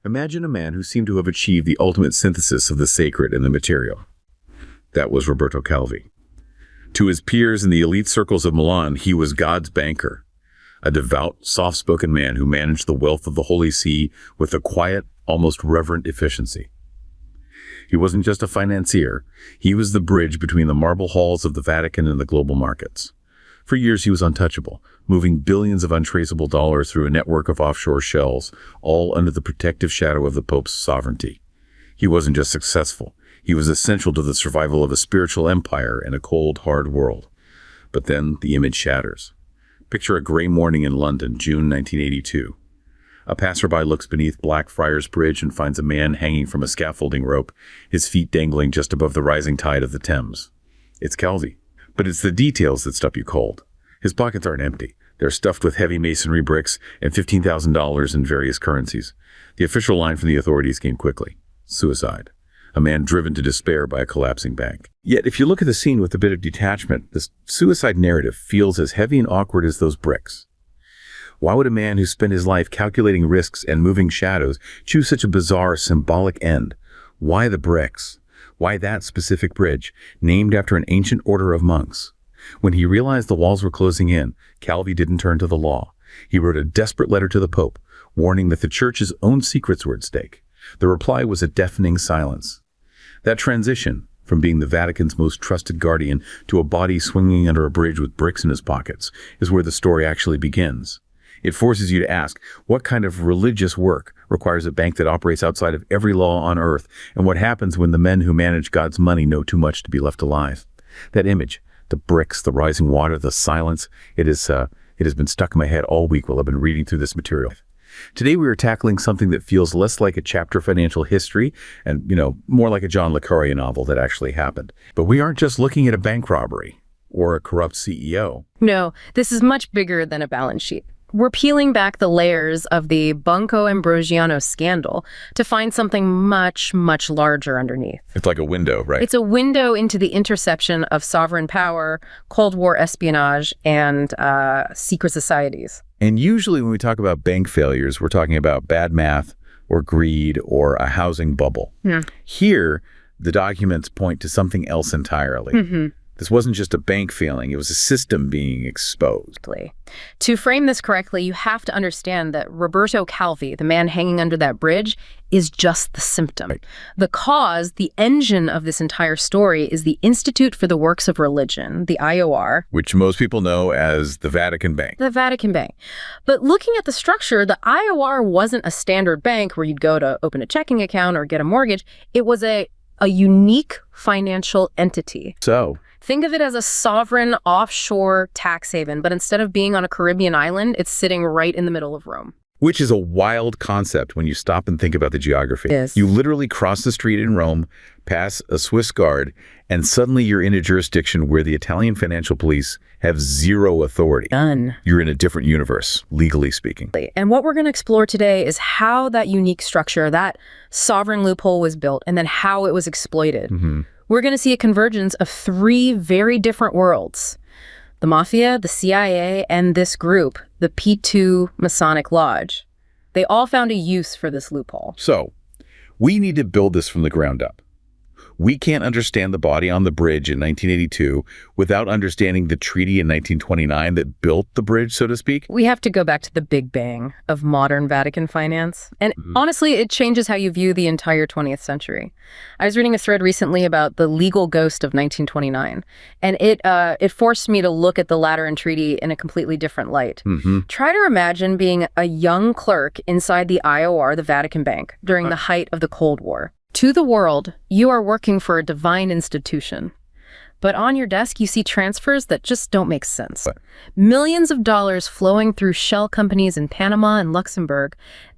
Imagine a man who seemed to have achieved the ultimate synthesis of the sacred and the material. That was Roberto Calvi. To his peers in the elite circles of Milan, he was God's banker, a devout, soft-spoken man who managed the wealth of the Holy See with a quiet, almost reverent efficiency. He wasn't just a financier, he was the bridge between the marble halls of the Vatican and the global markets. For years he was untouchable, moving billions of untraceable dollars through a network of offshore shells, all under the protective shadow of the Pope's sovereignty. He wasn't just successful, he was essential to the survival of a spiritual empire in a cold, hard world. But then the image shatters. Picture a gray morning in London, June 1982. A passerby looks beneath Blackfriars Bridge and finds a man hanging from a scaffolding rope, his feet dangling just above the rising tide of the Thames. It's Calvi. But it's the details that stop you cold. His pockets aren't empty. They're stuffed with heavy masonry bricks and $15,000 in various currencies. The official line from the authorities came quickly. Suicide. A man driven to despair by a collapsing bank. Yet, if you look at the scene with a bit of detachment, this suicide narrative feels as heavy and awkward as those bricks. Why would a man who spent his life calculating risks and moving shadows choose such a bizarre, symbolic end? Why the bricks? Why that specific bridge, named after an ancient order of monks? When he realized the walls were closing in, Calvi didn't turn to the law. He wrote a desperate letter to the Pope, warning that the Church's own secrets were at stake. The reply was a deafening silence. That transition, from being the Vatican's most trusted guardian to a body swinging under a bridge with bricks in his pockets, is where the story actually begins. It forces you to ask, what kind of religious work requires a bank that operates outside of every law on earth, and what happens when the men who manage God's money know too much to be left alive? That image, the bricks, the rising water, the silence, it has been stuck in my head all week while I've been reading through this material. Today we are tackling something that feels less like a chapter of financial history and, more like a John le Carré novel that actually happened. But we aren't just looking at a bank robbery or a corrupt CEO. No, this is much bigger than a balance sheet. We're peeling back the layers of the Banco Ambrosiano scandal to find something much, much larger underneath. It's like a window, right? It's a window into the interception of sovereign power, Cold War espionage, and secret societies. And usually when we talk about bank failures, we're talking about bad math or greed or a housing bubble. Here, the documents point to something else entirely. This wasn't just a bank failing, it was a system being exposed. To frame this correctly, you have to understand that Roberto Calvi, the man hanging under that bridge, is just the symptom. The cause, the engine of this entire story, is the Institute for the Works of Religion, the IOR. Which most people know as the Vatican Bank. The Vatican Bank. But looking at the structure, the IOR wasn't a standard bank where you'd go to open a checking account or get a mortgage. It was a unique financial entity. So think of it as a sovereign offshore tax haven, but instead of being on a Caribbean island, it's sitting right in the middle of Rome. Which is a wild concept when you stop and think about the geography. Yes. You literally cross the street in Rome, pass a Swiss guard, and suddenly you're in a jurisdiction where the Italian financial police have zero authority. None. You're in a different universe, legally speaking. And what we're going to explore today is how that unique structure, that sovereign loophole was built, and then how it was exploited. We're going to see a convergence of three very different worlds. The Mafia, the CIA, and this group, the P2 Masonic Lodge. They all found a use for this loophole. So, we need to build this from the ground up. We can't understand the body on the bridge in 1982 without understanding the treaty in 1929 that built the bridge, so to speak. We have to go back to the Big Bang of modern Vatican finance. And honestly, it changes how you view the entire 20th century. I was reading a thread recently about the legal ghost of 1929, and it forced me to look at the Lateran Treaty in a completely different light. Try to imagine being a young clerk inside the IOR, the Vatican Bank, during the height of the Cold War. To the world, you are working for a divine institution. But on your desk, you see transfers that just don't make sense. Millions of dollars flowing through shell companies in Panama and Luxembourg,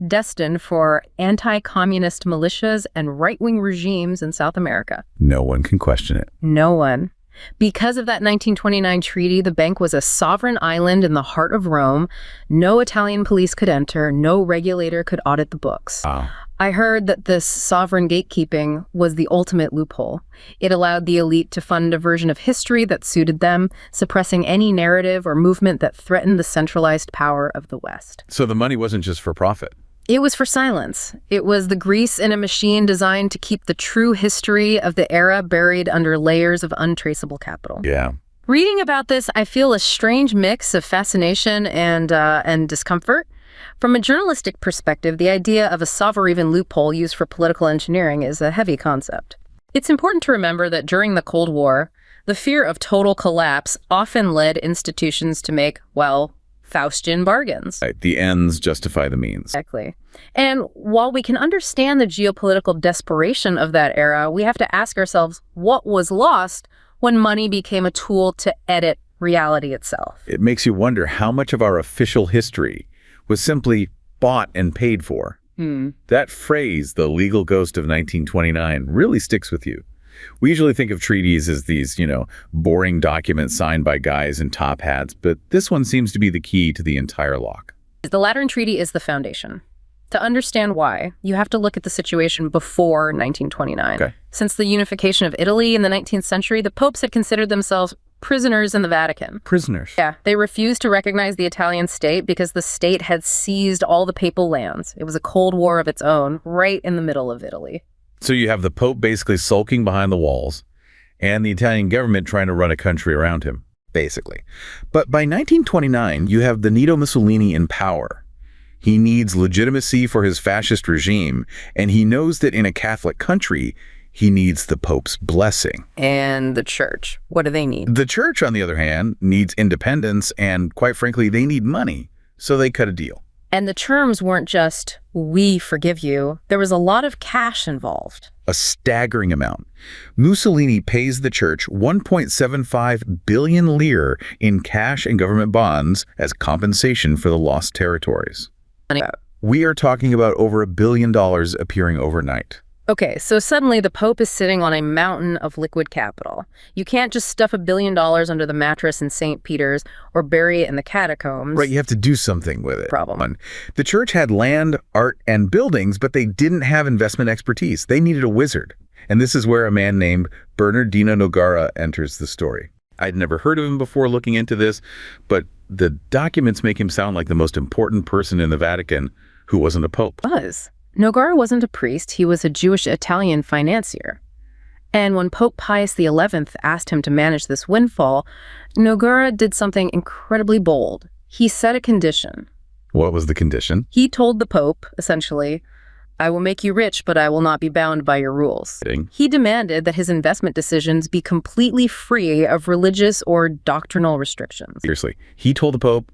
destined for anti-communist militias and right-wing regimes in South America. No one can question it. No one. Because of that 1929 treaty, the bank was a sovereign island in the heart of Rome. No Italian police could enter. No regulator could audit the books. Wow. I heard that this sovereign gatekeeping was the ultimate loophole. It allowed the elite to fund a version of history that suited them, suppressing any narrative or movement that threatened the centralized power of the West. So the money wasn't just for profit. It was for silence. It was the grease in a machine designed to keep the true history of the era buried under layers of untraceable capital. Yeah. Reading about this, I feel a strange mix of fascination and discomfort. From a journalistic perspective, the idea of a sovereign loophole used for political engineering is a heavy concept. It's important to remember that during the Cold War, the fear of total collapse often led institutions to make, well, Faustian bargains. Right. The ends justify the means. Exactly. And while we can understand the geopolitical desperation of that era, we have to ask ourselves what was lost when money became a tool to edit reality itself. It makes you wonder how much of our official history was simply bought and paid for. That phrase, the legal ghost of 1929, really sticks with you. We usually think of treaties as these, boring documents signed by guys in top hats, but this one seems to be the key to the entire lock. The Lateran Treaty is the foundation. To understand why, you have to look at the situation before 1929. Okay. Since the unification of Italy in the 19th century, the popes had considered themselves prisoners in the Vatican. Prisoners? Yeah, they refused to recognize the Italian state because the state had seized all the papal lands. It was a Cold War of its own, right in the middle of Italy. So you have the Pope basically sulking behind the walls and the Italian government trying to run a country around him, basically. But by 1929, you have Benito Mussolini in power. He needs legitimacy for his fascist regime, and he knows that in a Catholic country, he needs the Pope's blessing. And the church, what do they need? The church, on the other hand, needs independence, and quite frankly, they need money, so they cut a deal. And the terms weren't just, we forgive you. There was a lot of cash involved. A staggering amount. Mussolini pays the church 1.75 billion lire in cash and government bonds as compensation for the lost territories. We are talking about over $1 billion appearing overnight. Okay, so suddenly the Pope is sitting on a mountain of liquid capital. You can't just stuff $1 billion under the mattress in St. Peter's or bury it in the catacombs. Right, you have to do something with it. Problem. The church had land, art, and buildings, but they didn't have investment expertise. They needed a wizard. And this is where a man named Bernardino Nogara enters the story. I'd never heard of him before looking into this, but the documents make him sound like the most important person in the Vatican who wasn't a pope. Nogara wasn't a priest, he was a Jewish-Italian financier. And when Pope Pius XI asked him to manage this windfall, Nogara did something incredibly bold. He set a condition. What was the condition? He told the Pope, essentially, I will make you rich, but I will not be bound by your rules. He demanded that his investment decisions be completely free of religious or doctrinal restrictions. Seriously, he told the Pope,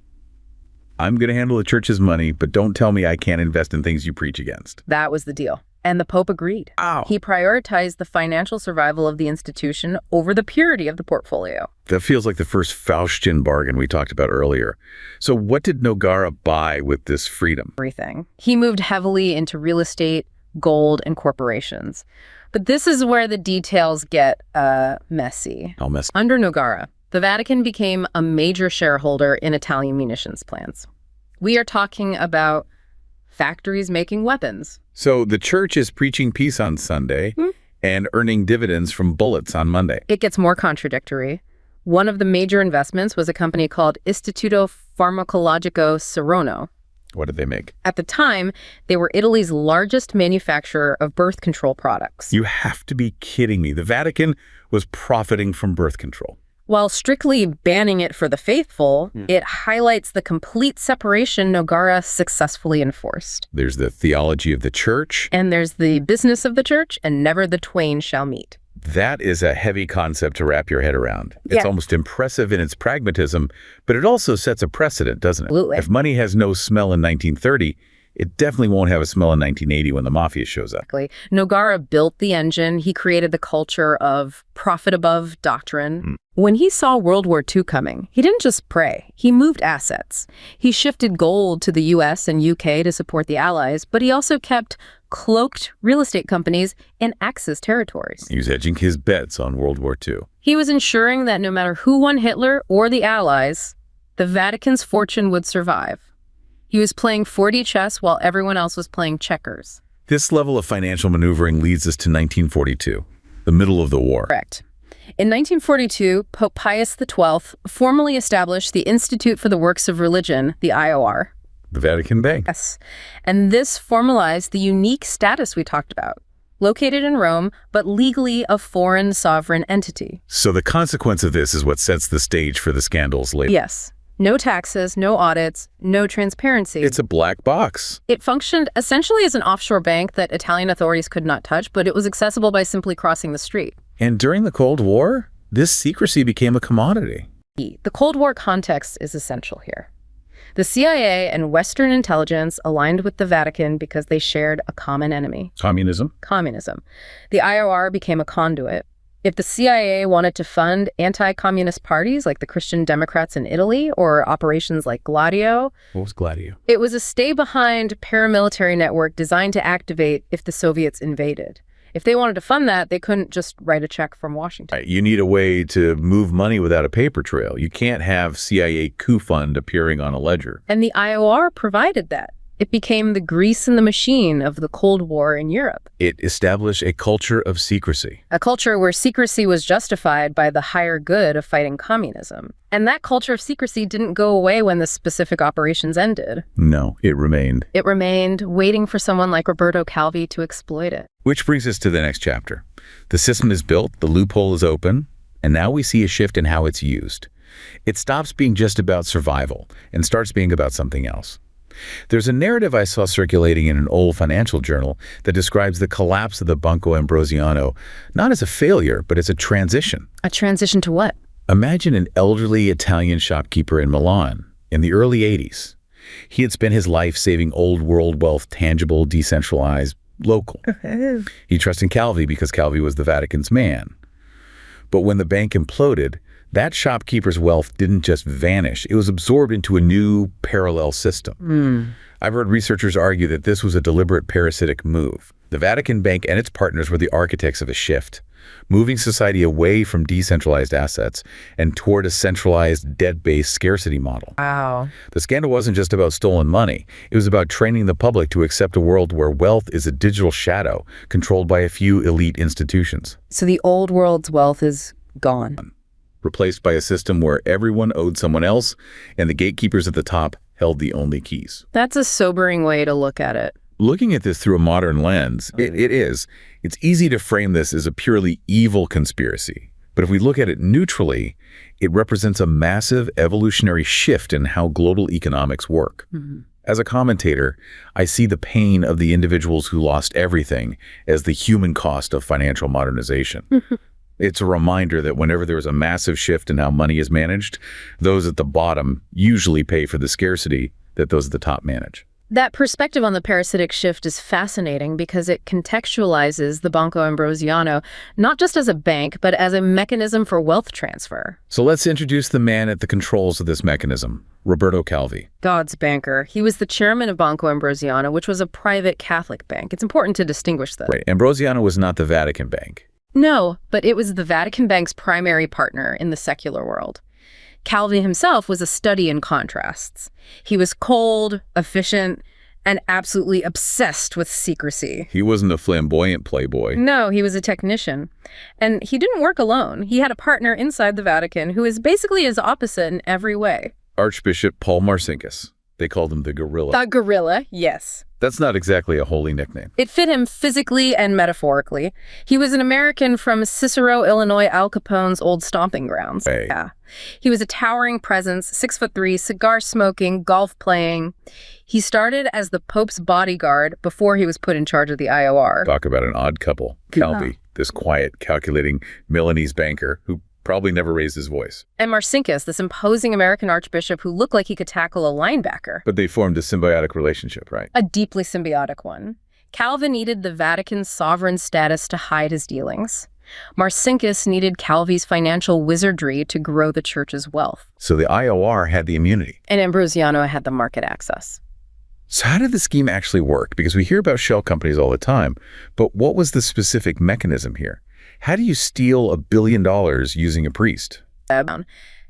I'm going to handle the church's money, but don't tell me I can't invest in things you preach against. That was the deal. And the Pope agreed. Ow. He prioritized the financial survival of the institution over the purity of the portfolio. That feels like the first Faustian bargain we talked about earlier. So what did Nogara buy with this freedom? Everything. He moved heavily into real estate, gold, and corporations. But this is where the details get messy. How messy? Under Nogara, the Vatican became a major shareholder in Italian munitions plants. We are talking about factories making weapons. So the church is preaching peace on Sunday and earning dividends from bullets on Monday. It gets more contradictory. One of the major investments was a company called Istituto Farmacologico Serono. What did they make? At the time, they were Italy's largest manufacturer of birth control products. You have to be kidding me. The Vatican was profiting from birth control. While strictly banning it for the faithful, it highlights the complete separation Nogara successfully enforced. There's the theology of the church. And there's the business of the church, and never the twain shall meet. That is a heavy concept to wrap your head around. It's almost impressive in its pragmatism, but it also sets a precedent, doesn't it? Absolutely. If money has no smell in 1930, it definitely won't have a smell in 1980 when the Mafia shows up. Exactly. Nogara built the engine. He created the culture of profit above doctrine. When he saw World War II coming, he didn't just pray. He moved assets. He shifted gold to the US and UK to support the Allies, but he also kept cloaked real estate companies in Axis territories. He was hedging his bets on World War II. He was ensuring that no matter who won Hitler or the Allies, the Vatican's fortune would survive. He was playing 4D chess while everyone else was playing checkers. This level of financial maneuvering leads us to 1942, the middle of the war. Correct. In 1942, Pope Pius XII formally established the Institute for the Works of Religion, the IOR. the Vatican Bank. Yes. And this formalized the unique status we talked about. Located in Rome, but legally a foreign sovereign entity. So the consequence of this is what sets the stage for the scandals later. Yes. No taxes, no audits, no transparency. It's a black box. It functioned essentially as an offshore bank that Italian authorities could not touch, but it was accessible by simply crossing the street. And during the Cold War, this secrecy became a commodity. The Cold War context is essential here. The CIA and Western intelligence aligned with the Vatican because they shared a common enemy. Communism. Communism. The IOR became a conduit. If the CIA wanted to fund anti-communist parties like the Christian Democrats in Italy or operations like Gladio. What was Gladio? It was a stay-behind paramilitary network designed to activate if the Soviets invaded. If they wanted to fund that, they couldn't just write a check from Washington. You need a way to move money without a paper trail. You can't have CIA coup fund appearing on a ledger. And the IOR provided that. It became the grease in the machine of the Cold War in Europe. It established a culture of secrecy. A culture where secrecy was justified by the higher good of fighting communism. And that culture of secrecy didn't go away when the specific operations ended. No, it remained. It remained, waiting for someone like Roberto Calvi to exploit it. Which brings us to the next chapter. The system is built, the loophole is open, and now we see a shift in how it's used. It stops being just about survival and starts being about something else. There's a narrative I saw circulating in an old financial journal that describes the collapse of the Banco Ambrosiano not as a failure, but as a transition. A transition to what? Imagine an elderly Italian shopkeeper in Milan in the early 80s. He had spent his life saving old world wealth, tangible, decentralized, local. He trusted Calvi because Calvi was the Vatican's man. But when the bank imploded, that shopkeeper's wealth didn't just vanish. It was absorbed into a new parallel system. I've heard researchers argue that this was a deliberate parasitic move. The Vatican Bank and its partners were the architects of a shift, moving society away from decentralized assets and toward a centralized, debt-based scarcity model. Wow. The scandal wasn't just about stolen money. It was about training the public to accept a world where wealth is a digital shadow controlled by a few elite institutions. So the old world's wealth is gone. Replaced by a system where everyone owed someone else and the gatekeepers at the top held the only keys. That's a sobering way to look at it. Looking at this through a modern lens, it is. It's easy to frame this as a purely evil conspiracy. But if we look at it neutrally, it represents a massive evolutionary shift in how global economics work. As a commentator, I see the pain of the individuals who lost everything as the human cost of financial modernization. It's a reminder that whenever there is a massive shift in how money is managed, those at the bottom usually pay for the scarcity that those at the top manage. That perspective on the parasitic shift is fascinating because it contextualizes the Banco Ambrosiano not just as a bank, but as a mechanism for wealth transfer. So let's introduce the man at the controls of this mechanism, Roberto Calvi. God's banker. He was the chairman of Banco Ambrosiano, which was a private Catholic bank. It's important to distinguish that. Right. Ambrosiano was not the Vatican Bank. No, but it was the Vatican Bank's primary partner in the secular world. Calvi himself was a study in contrasts. He was cold, efficient, and absolutely obsessed with secrecy. He wasn't a flamboyant playboy. No, he was a technician. And he didn't work alone. He had a partner inside the Vatican who is basically his opposite in every way. Archbishop Paul Marcinkas. They called him the gorilla. The gorilla, yes. That's not exactly a holy nickname. It fit him physically and metaphorically. He was an American from Cicero, Illinois, Al Capone's old stomping grounds. Hey. Yeah. He was a towering presence, 6'3", cigar smoking, golf playing. He started as the Pope's bodyguard before he was put in charge of the IOR. Talk about an odd couple. Calvi, this quiet, calculating Milanese banker who probably never raised his voice. And Marcinkas, this imposing American archbishop who looked like he could tackle a linebacker. But they formed a symbiotic relationship, right? A deeply symbiotic one. Calvi needed the Vatican's sovereign status to hide his dealings. Marcinkas needed Calvi's financial wizardry to grow the church's wealth. So the IOR had the immunity. And Ambrosiano had the market access. So how did the scheme actually work? Because we hear about shell companies all the time, but what was the specific mechanism here? How do you steal $1 billion using a priest?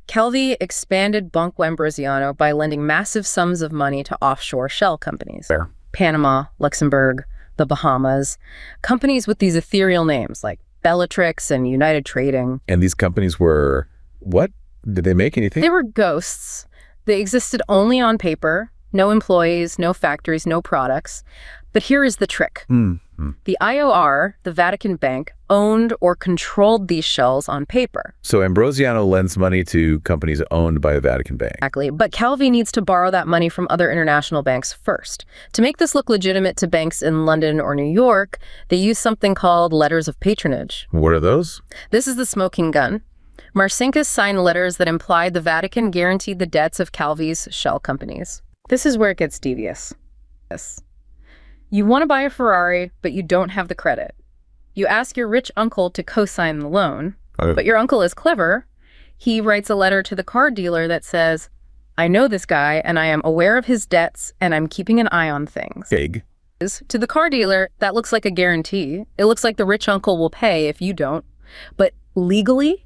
Calvi expanded Banco Ambrosiano by lending massive sums of money to offshore shell companies. Where? Panama, Luxembourg, the Bahamas. Companies with these ethereal names like Bellatrix and United Trading. And these companies were, what? Did they make anything? They were ghosts. They existed only on paper. no employees, no factories, no products. But here is the trick. The IOR, the Vatican Bank, owned or controlled these shells on paper. So Ambrosiano lends money to companies owned by the Vatican Bank. Exactly. But Calvi needs to borrow that money from other international banks first. To make this look legitimate to banks in London or New York, they use something called letters of patronage. What are those? This is the smoking gun. Marcinkas signed letters that implied the Vatican guaranteed the debts of Calvi's shell companies. This is where it gets devious. You want to buy a Ferrari, but you don't have the credit. You ask your rich uncle to co-sign the loan, but your uncle is clever. He writes a letter to the car dealer that says, I know this guy, and I am aware of his debts, and I'm keeping an eye on things. Big. To the car dealer, that looks like a guarantee. It looks like the rich uncle will pay if you don't. But legally,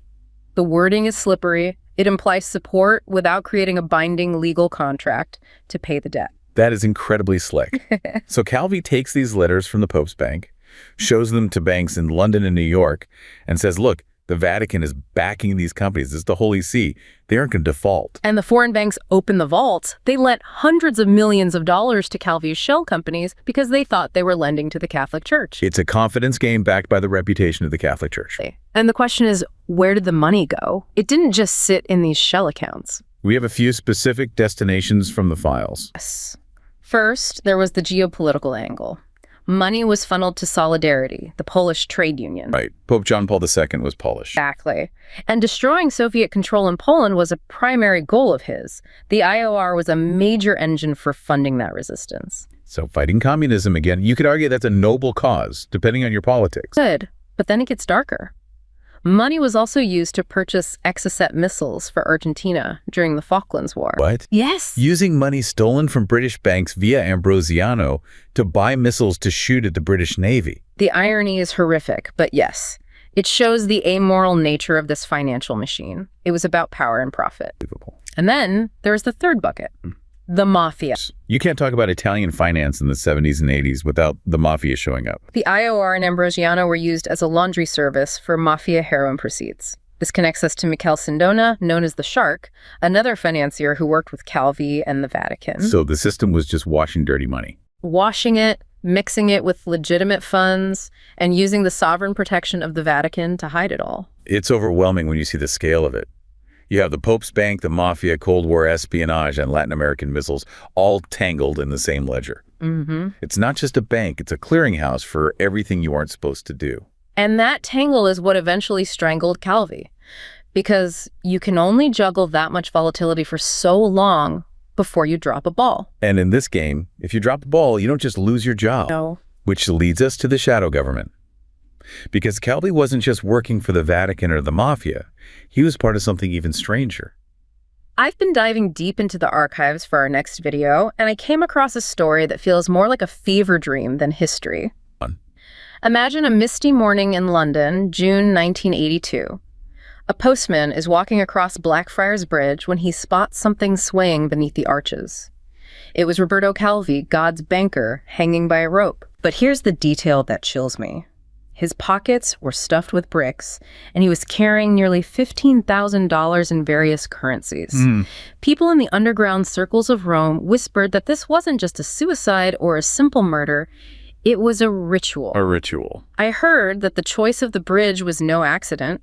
the wording is slippery. It implies support without creating a binding legal contract to pay the debt. That is incredibly slick. So Calvi takes these letters from the Pope's bank, shows them to banks in London and New York, and says, look, the Vatican is backing these companies. This is the Holy See. They aren't going to default. And the foreign banks open the vaults. They lent hundreds of millions of dollars to Calvi's shell companies because they thought they were lending to the Catholic Church. It's a confidence game backed by the reputation of the Catholic Church. And the question is, where did the money go? It didn't just sit in these shell accounts. We have a few specific destinations from the files. Yes. First, there was the geopolitical angle. Money was funneled to Solidarity, the Polish trade union. Right. Pope John Paul II was Polish. Exactly. And destroying Soviet control in Poland was a primary goal of his. The IOR was a major engine for funding that resistance. So fighting communism again, you could argue that's a noble cause, depending on your politics. Good, but then it gets darker. Money was also used to purchase Exocet missiles for Argentina during the Falklands War. What? Yes. Using money stolen from British banks via Ambrosiano to buy missiles to shoot at the British Navy. The irony is horrific, but yes, it shows the amoral nature of this financial machine. It was about power and profit. And then there's the third bucket, the Mafia. You can't talk about Italian finance in the 70s and 80s without the Mafia showing up. The IOR and Ambrosiano were used as a laundry service for Mafia heroin proceeds. This connects us to Michele Sindona, known as the Shark, another financier who worked with Calvi and the Vatican. So the system was just washing dirty money. Washing it, mixing it with legitimate funds, and using the sovereign protection of the Vatican to hide it all. It's overwhelming when you see the scale of it. You have the Pope's bank, the Mafia, Cold War espionage, and Latin American missiles all tangled in the same ledger. It's not just a bank, it's a clearinghouse for everything you aren't supposed to do. And that tangle is what eventually strangled Calvi, because you can only juggle that much volatility for so long before you drop a ball. And in this game, if you drop the ball, you don't just lose your job. No. Which leads us to the shadow government. Because Calvi wasn't just working for the Vatican or the Mafia, he was part of something even stranger. I've been diving deep into the archives for our next video, and I came across a story that feels more like a fever dream than history. Imagine a misty morning in London, June 1982. A postman is walking across Blackfriars Bridge when he spots something swaying beneath the arches. It was Roberto Calvi, God's banker, hanging by a rope. But here's the detail that chills me. His pockets were stuffed with bricks, and he was carrying nearly $15,000 in various currencies. People in the underground circles of Rome whispered that this wasn't just a suicide or a simple murder, it was a ritual. A ritual. I heard that the choice of the bridge was no accident.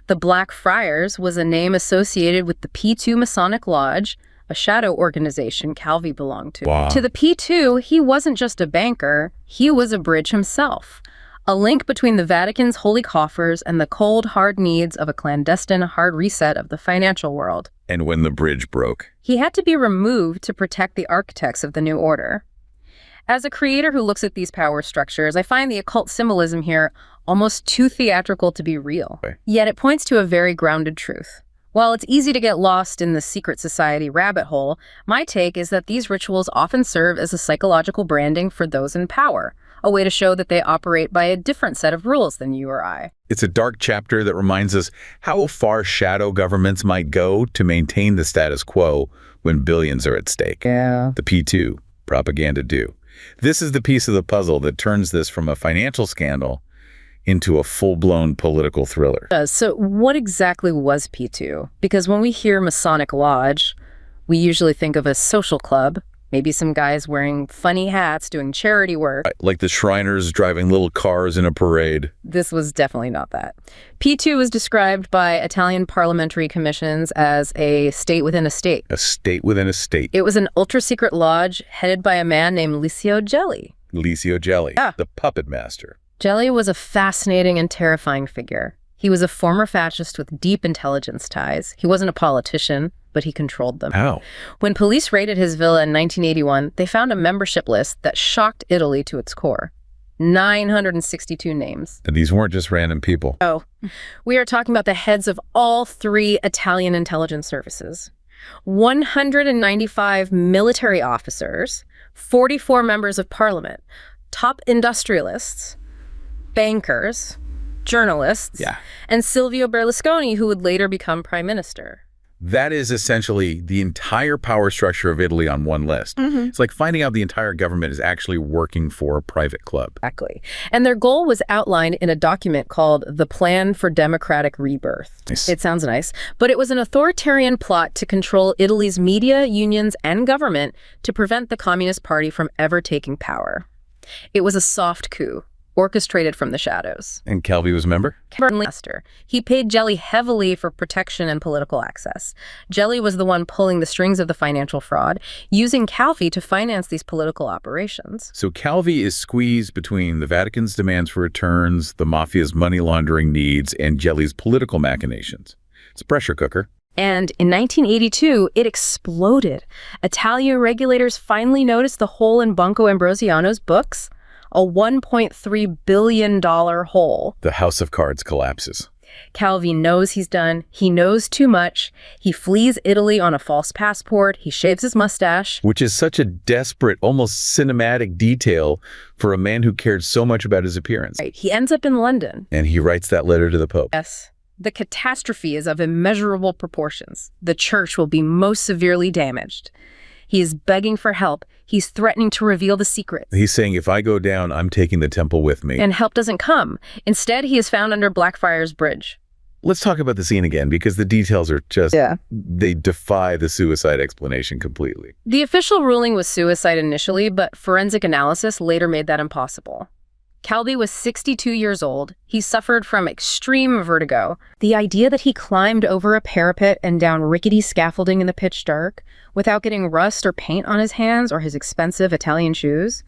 The Black Friars was a name associated with the P2 Masonic Lodge, a shadow organization Calvi belonged to. Wow. To the P2, he wasn't just a banker, he was a bridge himself. A link between the Vatican's holy coffers and the cold, hard needs of a clandestine hard reset of the financial world. And when the bridge broke. He had to be removed to protect the architects of the new order. As a creator who looks at these power structures, I find the occult symbolism here almost too theatrical to be real. Yet it points to a very grounded truth. While it's easy to get lost in the secret society rabbit hole, my take is that these rituals often serve as a psychological branding for those in power, a way to show that they operate by a different set of rules than you or I. It's a dark chapter that reminds us how far shadow governments might go to maintain the status quo when billions are at stake. Yeah. The P2, propaganda do. This is the piece of the puzzle that turns this from a financial scandal into a full-blown political thriller. So what exactly was P2? Because when we hear Masonic Lodge, we usually think of a social club, Maybe some guys wearing funny hats doing charity work. Like the Shriners driving little cars in a parade. This was definitely not that. P2 was described by Italian parliamentary commissions as a state within a state. A state within a state. It was an ultra-secret lodge headed by a man named Licio Gelli. Licio Gelli, Yeah. the puppet master. Gelli was a fascinating and terrifying figure. He was a former fascist with deep intelligence ties. He wasn't a politician, but he controlled them. How? When police raided his villa in 1981, they found a membership list that shocked Italy to its core. 962 names. And these weren't just random people. Oh, we are talking about the heads of all 3 Italian intelligence services. 195 military officers, 44 members of parliament, top industrialists, bankers, journalists, and Silvio Berlusconi, who would later become prime minister. That is essentially the entire power structure of Italy on one list. It's like finding out the entire government is actually working for a private club. Exactly. And their goal was outlined in a document called The Plan for Democratic Rebirth. Nice. It sounds nice, but it was an authoritarian plot to control Italy's media, unions, and government to prevent the Communist Party from ever taking power. It was a soft coup, orchestrated from the shadows. And Calvi was a member? He paid Gelli heavily for protection and political access. Gelli was the one pulling the strings of the financial fraud, using Calvi to finance these political operations. So Calvi is squeezed between the Vatican's demands for returns, the Mafia's money laundering needs, and Gelli's political machinations. It's a pressure cooker. And in 1982, it exploded. Italian regulators finally noticed the hole in Banco Ambrosiano's books. A $1.3 billion hole. The house of cards collapses. Calvi knows he's done. He knows too much. He flees Italy on a false passport. He shaves his mustache. Which is such a desperate, almost cinematic detail for a man who cared so much about his appearance. Right. He ends up in London. And he writes that letter to the Pope. Yes. The catastrophe is of immeasurable proportions. The church will be most severely damaged. He is begging for help. He's threatening to reveal the secrets. He's saying, if I go down, I'm taking the temple with me. And help doesn't come. Instead, he is found under Blackfriars Bridge. Let's talk about the scene again, because the details are just, they defy the suicide explanation completely. The official ruling was suicide initially, but forensic analysis later made that impossible. Calvi was 62 years old. He suffered from extreme vertigo. The idea that he climbed over a parapet and down rickety scaffolding in the pitch dark without getting rust or paint on his hands or his expensive Italian shoes,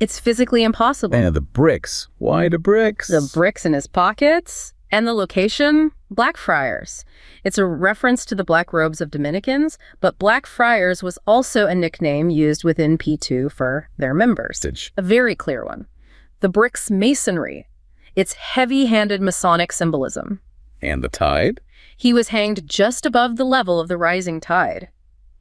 it's physically impossible. And the bricks. Why the bricks? The bricks in his pockets. And the location? Blackfriars. It's a reference to the black robes of Dominicans, but Blackfriars was also a nickname used within P2 for their members. A very clear one. The brick's masonry, its heavy-handed Masonic symbolism. And the tide? He was hanged just above the level of the rising tide.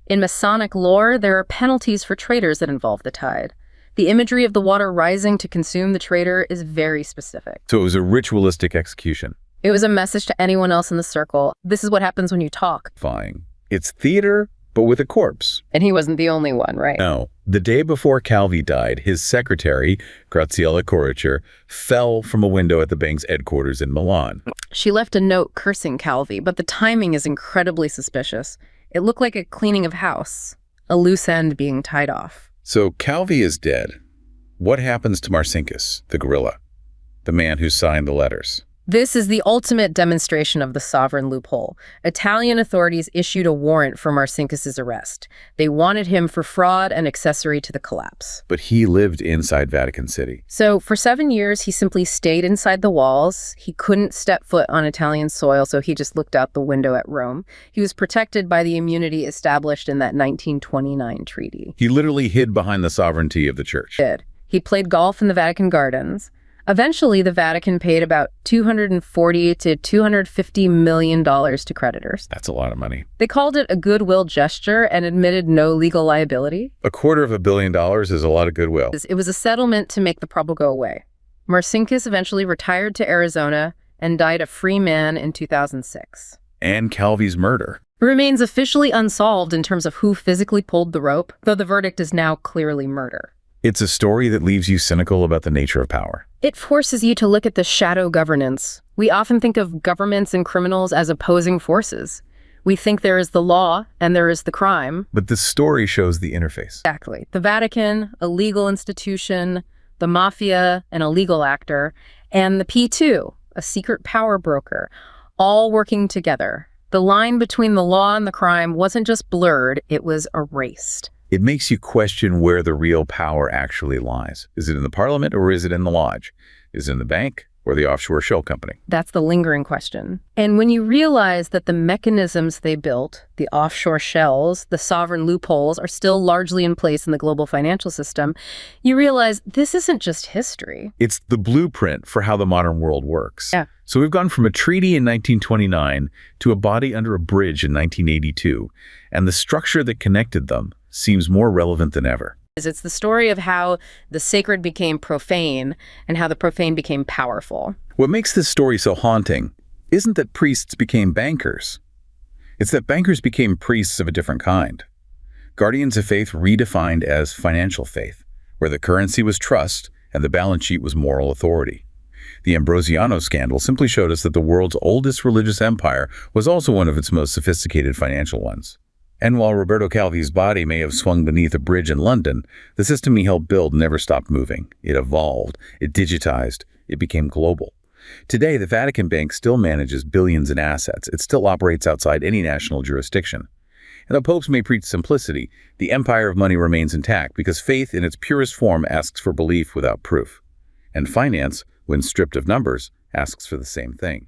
In Masonic lore, there are penalties for traitors that involve the tide. The imagery of the water rising to consume the traitor is very specific. So it was a ritualistic execution. It was a message to anyone else in the circle. This is what happens when you talk. Fine. It's theater, but with a corpse. And he wasn't the only one, right? No. The day before Calvi died, his secretary, Graziella Coricher, fell from a window at the bank's headquarters in Milan. She left a note cursing Calvi, but the timing is incredibly suspicious. It looked like a cleaning of house, a loose end being tied off. So Calvi is dead. What happens to Marcinkas, the guerrilla, the man who signed the letters? This is the ultimate demonstration of the sovereign loophole. Italian authorities issued a warrant for Marcinkas' arrest. They wanted him for fraud and accessory to the collapse. But he lived inside Vatican City. So for 7 years, he simply stayed inside the walls. He couldn't step foot on Italian soil, so he just looked out the window at Rome. He was protected by the immunity established in that 1929 treaty. He literally hid behind the sovereignty of the church. He played golf in the Vatican gardens. Eventually, the Vatican paid about $240 to $250 million to creditors. That's a lot of money. They called it a goodwill gesture and admitted no legal liability. $250 million is a lot of goodwill. It was a settlement to make the problem go away. Marcinkas eventually retired to Arizona and died a free man in 2006. And Calvi's murder remains officially unsolved in terms of who physically pulled the rope, though the verdict is now clearly murder. It's a story that leaves you cynical about the nature of power. It forces you to look at the shadow governance. We often think of governments and criminals as opposing forces. We think there is the law and there is the crime. But the story shows the interface. Exactly. The Vatican, a legal institution, the Mafia, an illegal actor, and the P2, a secret power broker, all working together. The line between the law and the crime wasn't just blurred, it was erased. It makes you question where the real power actually lies. Is it in the parliament or is it in the lodge? Is it in the bank or the offshore shell company? That's the lingering question. And when you realize that the mechanisms they built, the offshore shells, the sovereign loopholes, are still largely in place in the global financial system, you realize this isn't just history. It's the blueprint for how the modern world works. Yeah. So we've gone from a treaty in 1929 to a body under a bridge in 1982, and the structure that connected them seems more relevant than ever. It's the story of how the sacred became profane and how the profane became powerful. What makes this story so haunting isn't that priests became bankers. It's that bankers became priests of a different kind. Guardians of faith redefined as financial faith, where the currency was trust and the balance sheet was moral authority. The Ambrosiano scandal simply showed us that the world's oldest religious empire was also one of its most sophisticated financial ones. And while Roberto Calvi's body may have swung beneath a bridge in London, the system he helped build never stopped moving. It evolved, it digitized, it became global. Today, the Vatican Bank still manages billions in assets. It still operates outside any national jurisdiction. And though popes may preach simplicity, the empire of money remains intact because faith in its purest form asks for belief without proof. And finance, when stripped of numbers, asks for the same thing.